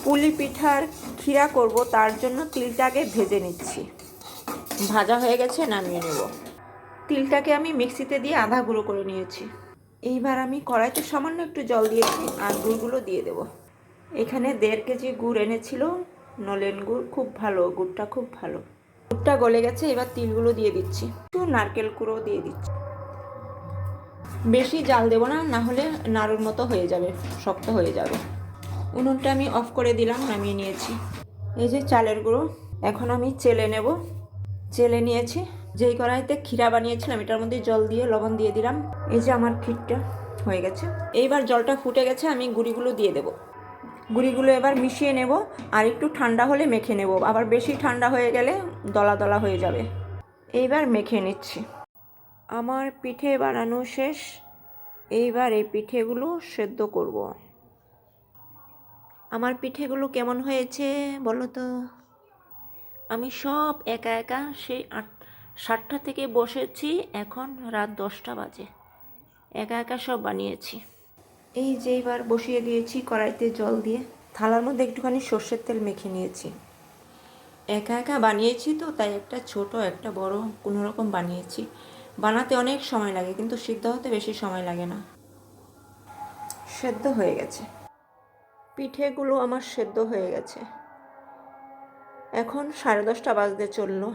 পুলি পিঠার ক্ষীরা করব, তার জন্য তিলটা আগে ভেজে নিচ্ছি। ভাজা হয়ে গেছে, নামিয়ে নেব। তিলটাকে আমি মিক্সিতে দিয়ে আধা গুঁড়ো করে নিয়েছি। এইবার আমি কড়াইতে সামান্য একটু জল দিয়েছি আর গুড়গুলো দিয়ে দেব। এখানে 1.5 কেজি গুড় এনেছিল, নলেন গুড়, খুব ভালো, গুড়টা খুব ভালো। গুড়টা গলে গেছে, এবার তিলগুলো দিয়ে দিচ্ছি, একটু নারকেল কুড়ো দিয়ে দিচ্ছি। বেশি জাল দেবো না, না হলে নাড়ুর মতো হয়ে যাবে, শক্ত হয়ে যাবে। উনুনটা আমি অফ করে দিলাম, নামিয়ে নিয়েছি। এই যে চালের গুঁড়ো, এখন আমি চেলে নেব। চেলে নিয়েছি। যেই কড়াইতে ক্ষীরা বানিয়েছিলাম এটার মধ্যে জল দিয়ে লবণ দিয়ে দিলাম। এই যে আমার ক্ষীরটা হয়ে গেছে। এইবার জলটা ফুটে গেছে, আমি গুঁড়িগুলো দিয়ে দেব। গুঁড়িগুলো এবার মিশিয়ে নেব, আর একটু ঠান্ডা হলে মেখে নেব, আবার বেশি ঠান্ডা হয়ে গেলে দলা দলা হয়ে যাবে। এইবার মেখে নিচ্ছি। আমার পিঠে বানানো শেষ। এইবার এই পিঠেগুলো সেদ্ধ করব। আমার পিঠেগুলো কেমন হয়েছে বলো তো? আমি সব একা একা সেই 7টা থেকে বসেছি, এখন রাত 10টা বাজে। একা একা সব বানিয়েছি। এই যে এবার বসিয়ে দিয়েছি কড়াইতে জল দিয়ে, থালার মধ্যে একটুখানি সর্ষের তেল মেখে নিয়েছি। একা একা বানিয়েছি তো, তাই একটা ছোট একটা বড় কোনো রকম বানিয়েছি। বানাতে অনেক সময় লাগে, কিন্তু সিদ্ধ হতে বেশি সময় লাগে না। সেদ্ধ হয়ে গেছে, পিঠেগুলো আমার সেদ্ধ হয়ে গেছে। এখন 10:30 বাজতে চললো।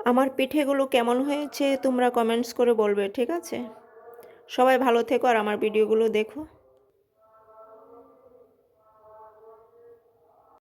আমার পিঠেগুলো কেমন হয়েছে তোমরা কমেন্টস করে বলবে, ঠিক আছে? সবাই ভালো থেকো আর আমার ভিডিওগুলো দেখো।